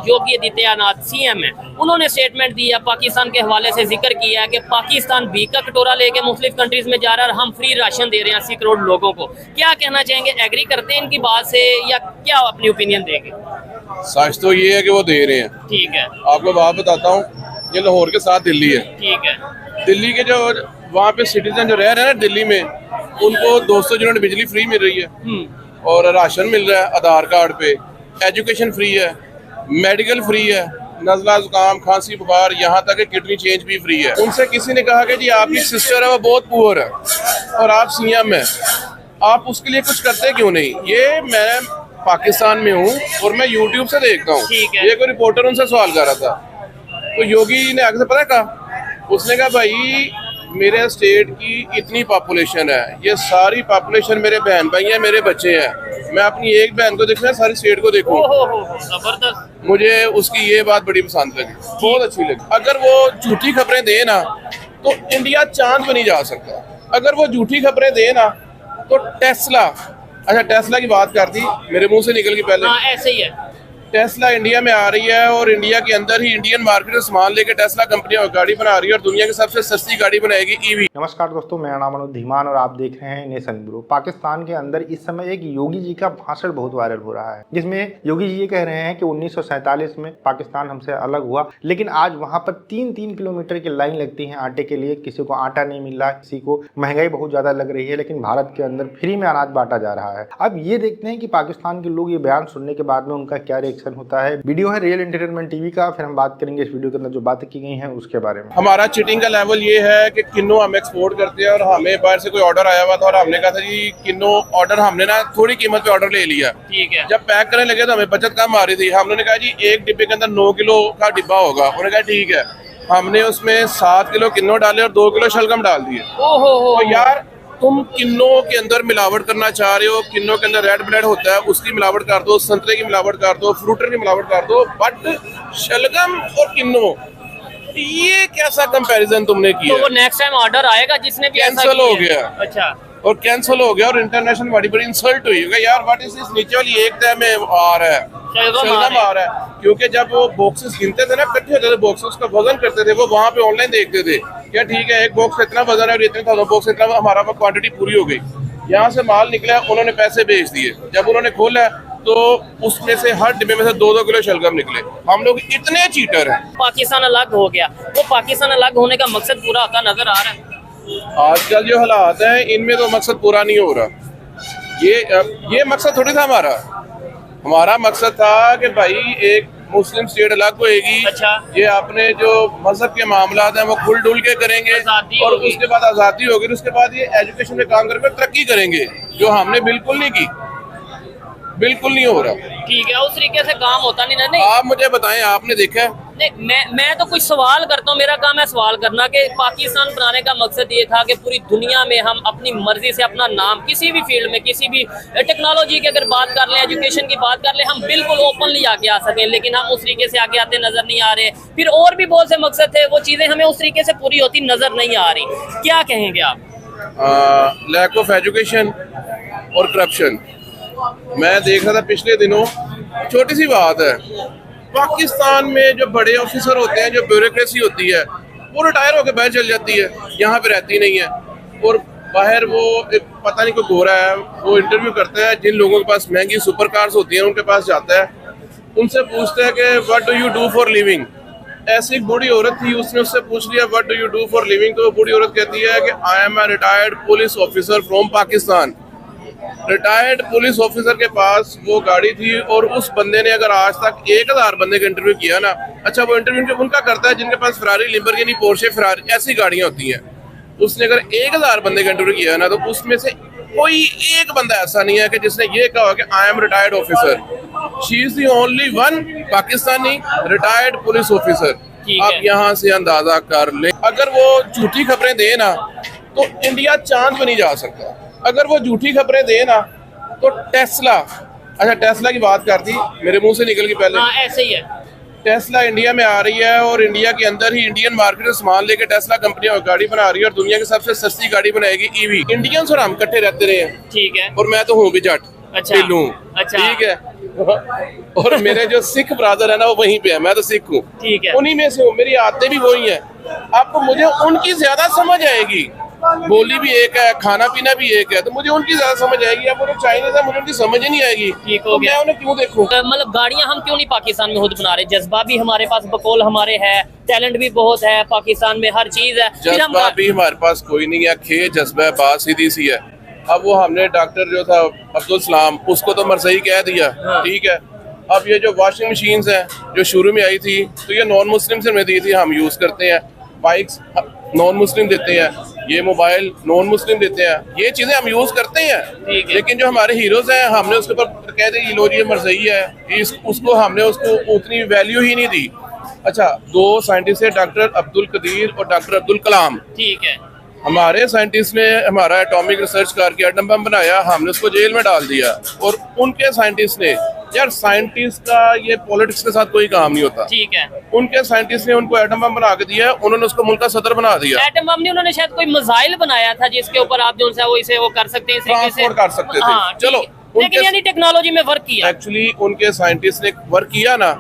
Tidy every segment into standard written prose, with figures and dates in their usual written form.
Yogi Adityanath CM है, उन्होंने statement दिया, पाकिस्तान के हवाले से जिक्र किया है कि पाकिस्तान भीख का कटोरा लेके मुख्तलिफ कंट्रीज में जा रहा है और हम फ्री राशन दे रहे हैं 80 करोड़ लोगों को। क्या कहना चाहेंगे, एग्री करते हैं इनकी बात से या क्या अपनी ओपिनियन देंगे? सच तो ये है कि वो दे रहे हैं। ठीक है, आपको बात बताता हूँ, ये लाहौर के साथ दिल्ली है। ठीक है। दिल्ली के जो वहाँ पे सिटीजन जो रह रहे हैं ना दिल्ली में, उनको 200 यूनिट बिजली फ्री मिल रही है और राशन मिल रहा है आधार कार्ड पे, एजुकेशन फ्री है, मेडिकल फ्री है, नज़ला जुकाम खांसी बुखार यहाँ तक कि किडनी चेंज भी फ्री है। उनसे किसी ने कहा कि जी आपकी सिस्टर है वो बहुत पुअर है और आप सीएम है, आप उसके लिए कुछ करते क्यों नहीं? ये मैं पाकिस्तान में हूँ और मैं यूट्यूब से देखता हूँ। ये कोई रिपोर्टर उनसे सवाल कर रहा था, तो योगी ने आगे से पता कहा, उसने कहा भाई मेरे स्टेट की इतनी पॉपुलेशन है, ये सारी पॉपुलेशन मेरे बहन भाई हैं, मेरे बच्चे हैं, मैं अपनी एक बहन को देखना सारी स्टेट को देखूं। जबरदस्त। मुझे उसकी ये बात बड़ी पसंद लगी, बहुत अच्छी लगी। अगर वो झूठी खबरें दे ना तो इंडिया चांद पे नहीं जा सकता। अगर वो झूठी खबरें दे ना तो टेस्ला, अच्छा टेस्ला की बात कर दी, मेरे मुंह से निकल गई पहले। हाँ, ऐसे ही है। टेस्ला इंडिया में आ रही है और इंडिया के अंदर ही इंडियन मार्केट में सामान लेके टेस्ला कंपनी गाड़ी बना रही है और दुनिया की सबसे सस्ती गाड़ी बनाएगी ईवी। नमस्कार दोस्तों, मेरा नाम अनुज धीमान और आप देख रहे हैं नेशन ब्यूरो। पाकिस्तान के अंदर इस समय एक योगी जी का भाषण बहुत वायरल हो रहा है, जिसमें योगी जी ये कह रहे हैं कि 1947 में पाकिस्तान हमसे अलग हुआ, लेकिन आज वहाँ पर 3-3 किलोमीटर की लाइन लगती है आटे के लिए। किसी को आटा नहीं मिल रहा, किसी को महंगाई बहुत ज्यादा लग रही है, लेकिन भारत के अंदर फ्री में अनाज बांटा जा रहा है। अब ये देखते हैं कि पाकिस्तान के लोग ये बयान सुनने के बाद में उनका क्या रिएक्शन होता है। वीडियो है रियल एंटरटेनमेंट टीवी का, फिर हम बात करेंगे इस वीडियो के अंदर जो बातें की गई हैं उसके बारे में। हमारा चीटिंग का लेवल ये है कि किन्नो हम एक्सपोर्ट करते हैं और हमें बाहर से कोई ऑर्डर आया हुआ था और हमने कहा था जी किन्नो ऑर्डर, हमने ना थोड़ी कीमत पे ऑर्डर ले लिया। ठीक है। जब पैक करने लगे तो हमें बचत कम आ रही थी, हमने कहा जी एक डिब्बे के अंदर 9 किलो का डिब्बा होगा। उन्होंने कहा ठीक है, हमने उसमें 7 किलो किन्नो डाले और 2 किलो शलगम डाल दिए। तो यार तुम किन्नो के अंदर मिलावट करना चाह रहे हो, किन्नो के अंदर रेड ब्लड होता है उसकी मिलावट कर दो, संतरे की मिलावट कर दो, फ्रूटर की मिलावट कर दो, बट शलगम और किन्नो, ये कैसा कंपैरिजन तुमने किया? तो वो नेक्स्ट टाइम ऑर्डर आएगा जिसने भी ऐसा कैंसिल हो गया। अच्छा, और कैंसिल हो गया और इंटरनेशनल बड़ी इंसल्ट हुई होगा यार। What is this? नीचे वाली एक तय में आ रहा है शलगम आ रहा है, क्योंकि जब वो बॉक्सेस गिनते थे ना, इकट्ठे होते थे बॉक्सेस का वजन करते थे, वो वहाँ पे ऑनलाइन देखते थे क्या ठीक है एक बॉक्स इतना वजन है और इतने 1000 बॉक्स इतना, हमारा क्वांटिटी पूरी हो गई। यहाँ से माल निकला, उन्होंने पैसे भेज दिए, जब उन्होंने खोला तो उसमें से हर डिब्बे में से 2-2 किलो शलगम निकले। हम लोग इतने चीटर हैं। पाकिस्तान अलग हो गया, वो पाकिस्तान अलग होने का मकसद पूरा होता नजर आ रहा है। आजकल जो हालात हैं इनमें तो मकसद पूरा नहीं हो रहा। ये मकसद थोड़ी था हमारा। हमारा मकसद था कि भाई एक मुस्लिम स्टेट अलग होएगी। अच्छा। ये अपने जो मजहब के मामला हैं वो खुल डुल के करेंगे और उसके बाद आज़ादी होगी, उसके बाद ये एजुकेशन में काम करके तरक्की करेंगे, जो हमने बिल्कुल नहीं की, बिल्कुल नहीं हो रहा। ठीक है, उस तरीके से काम होता नहीं। आप मुझे बताएं, आपने देखा है? नहीं, मैं तो कुछ सवाल करता हूँ, मेरा काम है सवाल करना कि पाकिस्तान बनाने का मकसद ये था कि पूरी दुनिया में हम अपनी मर्जी से अपना नाम किसी भी फील्ड में, किसी भी टेक्नोलॉजी की अगर बात कर लें, एजुकेशन की बात कर लें, हम बिल्कुल ओपनली आगे आ सकें, लेकिन हम उस तरीके से आगे आते नजर नहीं आ रहे। फिर और भी बहुत से मकसद थे, वो चीजें हमें उस तरीके से पूरी होती नजर नहीं आ रही। क्या कहेंगे आप? लैक ऑफ एजुकेशन और करप्शन। मैं देख रहा था पिछले दिनों, छोटी सी बात है, पाकिस्तान में जो बड़े ऑफिसर होते हैं, जो ब्यूरोक्रेसी होती है, वो रिटायर होकर बाहर चल जाती है, यहाँ पे रहती नहीं है। और बाहर वो एक पता नहीं कोई गोरा है, वो इंटरव्यू करता है, जिन लोगों के पास महंगी सुपर कार्स होती हैं उनके पास जाता है, उनसे पूछता है कि what do you do for living. ऐसी एक बूढ़ी औरत थी, उसने उससे पूछ लिया what do you do for living, तो वो बूढ़ी औरत कहती है कि I am a retired police officer from Pakistan. Retired police officer के पास वो गाड़ी थी और उस बंदे ने अगर आज तक 1000 बंदे का इंटरव्यू किया ना, अच्छा वो इंटरव्यू उनका करता है जिनके पास फरारी, लिम्बोर्गिनी, पोर्शे, फरारी ऐसी गाड़ियां होती हैं। उसने अगर 1000 बंदे का इंटरव्यू किया ना, तो उसमें से कोई एक बंदा ऐसा नहीं है कि जिसने ये कहा कि I am retired officer. She is the only one Pakistani retired police officer. आप यहाँ से अंदाजा कर ले। अगर वो झूठी खबरें दे ना तो इंडिया चांद पे नहीं जा सकता। अगर वो झूठी खबरें दे ना तो टेस्ला, अच्छा टेस्ला की बात कर दी, मेरे मुंह से निकल गई पहले। हाँ, ऐसे ही है। टेस्ला इंडिया में आ रही है और इंडिया के अंदर ही इंडियन मार्केट में सामान लेके टेस्ला कंपनी गाड़ी बना रही है और दुनिया की सबसे सस्ती गाड़ी बनाएगी ईवी। इंडियंस और हम इकट्ठे रहते रहे हैं। ठीक है। और मैं तो हूँ भी जट, अच्छा। ढिल्लू, अच्छा। ठीक है। और मेरे जो सिख ब्रदर है ना वो वहीं पे है, मैं तो सिख हूँ, ठीक है। उन्हीं में से हूँ, मेरी आदतें भी वही हैं। अब मुझे उनकी ज्यादा समझ आएगी, बोली भी एक है, खाना पीना भी एक है, तो मुझे उनकी ज्यादा समझ आएगी। अब वो चाइनीज है, मुझे उनकी समझ ही नहीं आएगी, ठीक हो तो गया। मैं उन्हें क्यों देखूं? मतलब गाड़ियां हम क्यों नहीं पाकिस्तान में खुद बना रहे? जज्बा भी हमारे पास बकौल हमारे है, टैलेंट भी बहुत है पाकिस्तान में, हर चीज है, फिर हम जज्बा भी हमारे पास कोई नहीं है, खे जज्बा है, बात सीधी सी है। अब वो हमने डॉक्टर जो था अब्दुल सलाम, उसको तो मरसई कह दिया, हाँ। ठीक है। अब ये जो वॉशिंग मशीन्स हैं जो शुरू में आई थी, तो ये नॉन मुस्लिम से में दी थी, हम यूज करते हैं। बाइक्स नॉन मुस्लिम देते हैं, ये मोबाइल नॉन मुस्लिम देते हैं, ये चीजें हम यूज करते हैं। ठीक है। लेकिन जो हमारे हीरोज हैं, हमने उसके ऊपर कह दी लो ये मरसई है, उसको हमने उसको उतनी वैल्यू ही नहीं दी। अच्छा, दो साइंटिस्ट है, डॉक्टर अब्दुल कदीर और डॉक्टर अब्दुल कलाम। ठीक है। हमारे साइंटिस्ट ने हमारा एटॉमिक रिसर्च करके एटम बम बनाया, हमने उसको जेल में डाल दिया। और उनके साइंटिस्ट ने, यार साइंटिस्ट का ये पॉलिटिक्स के साथ कोई काम नहीं होता, ठीक है। उनके साइंटिस्ट ने उनको एटम बम बना के दिया, उन्होंने उसको मुल्क का सदर बना दिया। एटम बम नहीं, उन्होंने शायद कोई मिसाइल बनाया था जिसके ऊपर आप जो सा वो इसे वो कर सकते हैं, इस तरीके से ट्रांसपोर्ट कर सकते थे। हाँ, ठीक चलो, है। लेकिन यानी टेक्नोलॉजी में वर्क किया। एक्चुअली उनके साइंटिस्ट ने वर्क किया ना,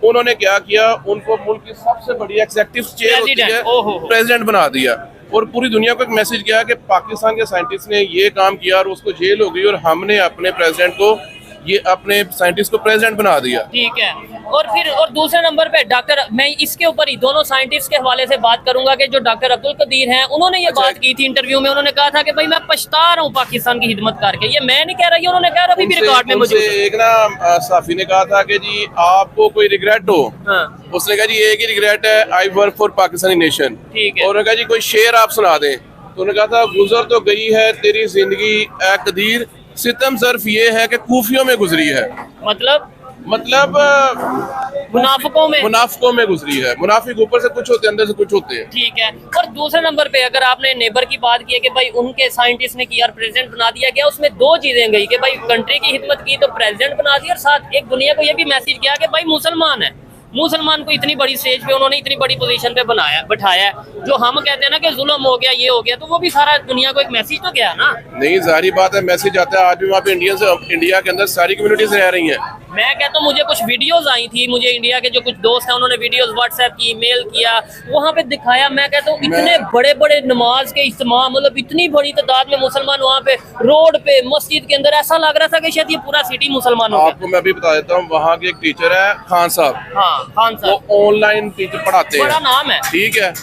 उन्होंने क्या किया, उनको मुल्क की सबसे बड़ी एग्जीक्यूटिव चेयर होती है, प्रेसिडेंट बना दिया। और पूरी दुनिया को एक मैसेज किया कि पाकिस्तान के साइंटिस्ट ने ये काम किया और उसको जेल हो गई, और हमने अपने प्रेसिडेंट को, ये अपने साइंटिस्ट को प्रेसिडेंट बना दिया। ठीक है। और फिर और दूसरे नंबर पे डॉक्टर, मैं इसके ऊपर ही दोनों साइंटिस्ट के हवाले से बात करूंगा कि जो डॉक्टर अब्दुल कदीर हैं, उन्होंने ये बात की थी इंटरव्यू में, उन्होंने कहा था कि भाई मैं पछता रहा हूँ पाकिस्तान की खिदमत करके। ये मैं नहीं कह रहा, ये उन्होंने कहा, अभी भी रिकॉर्ड में मौजूद है। एक ना साफी ने कहा था कि जी आपको कोई रिग्रेट हो, हाँ। उसने कहा जी एक ही रिग्रेट है, I work for Pakistani nation. ठीक है। और उन्होंने कहा जी कोई शेर आप सुना दें, तो उन्होंने कहा था गुजर तो गई है तेरी जिंदगी ए कदीर, सितम सिर्फ ये है कि कूफियों में गुजरी है। मतलब मुनाफिकों में गुजरी है। मुनाफिक ऊपर से कुछ होते हैं, अंदर से कुछ होते हैं। ठीक है। और दूसरे नंबर पे अगर आपने नेबर की बात की है कि भाई उनके साइंटिस्ट ने किया और प्रेसिडेंट बना दिया गया, उसमें दो चीजें गई कि भाई कंट्री की खिदमत की तो प्रेसिडेंट बना दिया, और साथ एक दुनिया को ये भी मैसेज किया कि भाई मुसलमान है, मुसलमान को इतनी बड़ी स्टेज पे उन्होंने इतनी बड़ी पोजीशन पे बैठाया है। जो हम कहते हैं ना कि जुल्म हो गया, ये हो गया, तो वो भी सारा दुनिया को एक मैसेज तो गया ना। नहीं, जाहिर बात है मैसेज आता है। आज भी वहाँ पे इंडिया के अंदर सारी कम्युनिटीज रह रही हैं। मैं कहता हूँ मुझे कुछ वीडियोस आई थी, मुझे इंडिया के जो कुछ दोस्त हैं उन्होंने वीडियोस व्हाट्सएप की, मेल किया, वहाँ पे दिखाया। मैं कहता हूँ इतने बड़े बड़े नमाज के इज्तिमाम, मतलब इतनी बड़ी तादाद में मुसलमान वहाँ पे रोड पे मस्जिद के अंदर, ऐसा लग रहा था कि शायद ये पूरा सिटी मुसलमानों का। आपको मैं अभी बता देता हूँ, वहाँ के एक टीचर है खान साहब। हाँ, खान साहब, वो ऑनलाइन टीचर पढ़ाते हैं, बड़ा नाम है, ठीक है।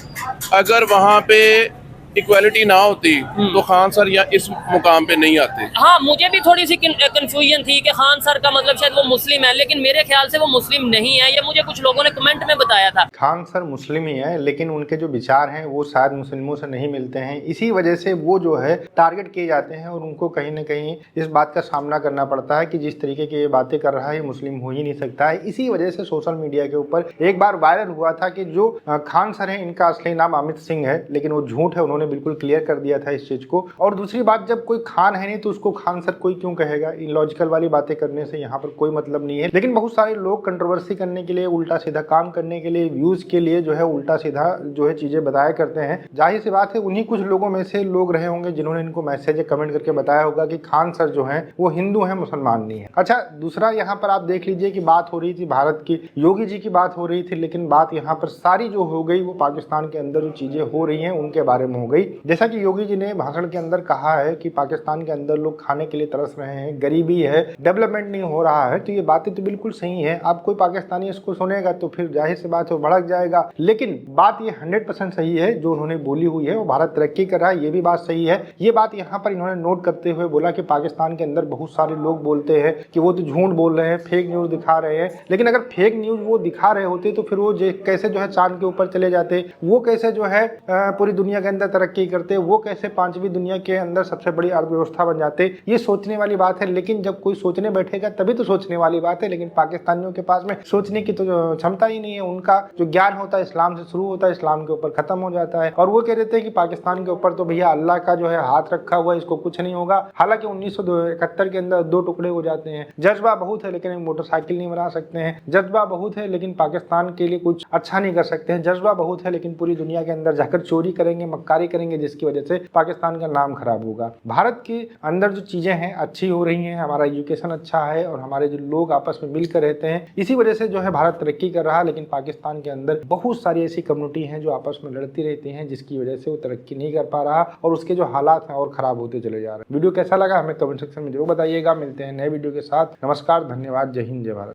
अगर वहाँ पे इक्वालिटी ना होती तो खान सर या इस मुकाम पे नहीं आते। हाँ, मुझे भी थोड़ी सी कंफ्यूजन थी कि खान सर का मतलब शायद वो मुस्लिम है, लेकिन मेरे ख्याल से वो मुस्लिम नहीं है, ये मुझे कुछ लोगों ने कमेंट में बताया था। खान सर मुस्लिम ही है, लेकिन उनके जो विचार हैं वो शायद मुस्लिमों से नहीं मिलते हैं, इसी वजह से वो जो है टारगेट किए जाते हैं, और उनको कहीं ना कहीं इस बात का सामना करना पड़ता है कि जिस तरीके की ये बातें कर रहा है ये मुस्लिम हो ही नहीं सकता है। इसी वजह से सोशल मीडिया के ऊपर एक बार वायरल हुआ था कि जो खान सर है, इनका असली नाम अमित सिंह है, लेकिन वो झूठ है, उन्होंने बिल्कुल क्लियर कर दिया था इस चीज को। और दूसरी बात, जब कोई खान है नहीं तो उसको खान सर कोई क्यों कहेगा? इलॉजिकल वाली बातें करने से यहाँ पर कोई मतलब नहीं है। लेकिन बहुत सारे लोग कंट्रोवर्सी करने के लिए, उल्टा सीधा काम करने के लिए, व्यूज के लिए जो है उल्टा सीधा जो है चीजें बताया करते हैं। जाहिर सी बात है उन्हीं कुछ लोगों में से लोग रहे होंगे जिन्होंने इनको मैसेज कमेंट करके बताया होगा कि खान सर जो है वो हिंदू है, मुसलमान नहीं है। अच्छा, दूसरा यहाँ पर आप देख लीजिए कि बात हो रही थी भारत की, योगी जी की बात हो रही थी, लेकिन बात यहाँ पर सारी जो हो गई वो पाकिस्तान के अंदर जो चीजें हो रही हैं उनके बारे में हो गई। जैसा कि योगी जी ने भाषण के अंदर कहा है कि पाकिस्तान के अंदर लोग खाने के लिए तरस रहे हैं, गरीबी है, डेवलपमेंट नहीं हो रहा है, तो ये बातें तो बिल्कुल सही है। आप कोई पाकिस्तानी इसको सुनेगा तो फिर जाहिर सी बात है भड़क जाएगा, लेकिन बात ये 100% सही है जो उन्होंने बोली हुई है। वो भारत तरक्की कर रहा है, ये भी बात सही है। ये बात यहाँ पर इन्होंने नोट करते हुए बोला कि पाकिस्तान के अंदर बहुत सारे लोग बोलते हैं कि वो तो झूठ बोल रहे हैं, फेक न्यूज दिखा रहे हैं, लेकिन अगर फेक न्यूज वो दिखा रहे होते तो फिर वो कैसे जो है चांद के ऊपर चले जाते, वो कैसे जो है पूरी दुनिया के अंदर तरक्की करते, वो कैसे 5वीं दुनिया के अंदर सबसे बड़ी अर्थव्यवस्था बन जाते। ये सोचने वाली बात है, लेकिन जब कोई सोचने बैठेगा तभी तो सोचने वाली बात है। लेकिन पाकिस्तानियों के पास में सोचने की तो क्षमता ही नहीं है। उनका जो ज्ञान होता है इस्लाम से शुरू होता है, इस्लाम के ऊपर खत्म हो जाता है, और वो कह देते हैं कि पाकिस्तान के ऊपर तो भैया अल्लाह का जो है हाथ रखा हुआ है, इसको कुछ नहीं होगा। हालांकि 1971 के अंदर 2 टुकड़े हो जाते हैं। जज्बा बहुत है लेकिन मोटरसाइकिल नहीं बना सकते हैं, जज्बा बहुत है लेकिन पाकिस्तान के लिए कुछ अच्छा नहीं कर सकते हैं, जज्बा बहुत है लेकिन पूरी दुनिया के अंदर जाकर चोरी करेंगे, मक्कारी करेंगे जिसकी वजह से पाकिस्तान का नाम खराब होगा। भारत के अंदर जो चीज़ें हैं अच्छी हो रही हैं, हमारा एजुकेशन अच्छा है और हमारे जो लोग आपस में मिलकर रहते हैं, इसी वजह से जो है भारत तरक्की कर रहा है। लेकिन पाकिस्तान के अंदर बहुत सारी ऐसी कम्युनिटी हैं जो आपस में लड़ती रहती हैं, जिसकी वजह से वो तरक्की नहीं कर पा रहा और उसके जो हालात हैं और ख़राब होते चले जा रहे हैं। वीडियो कैसा लगा हमें कमेंट सेक्शन में जरूर बताइएगा। मिलते हैं नए वीडियो के साथ। नमस्कार, धन्यवाद, जय हिंद, जय भारत।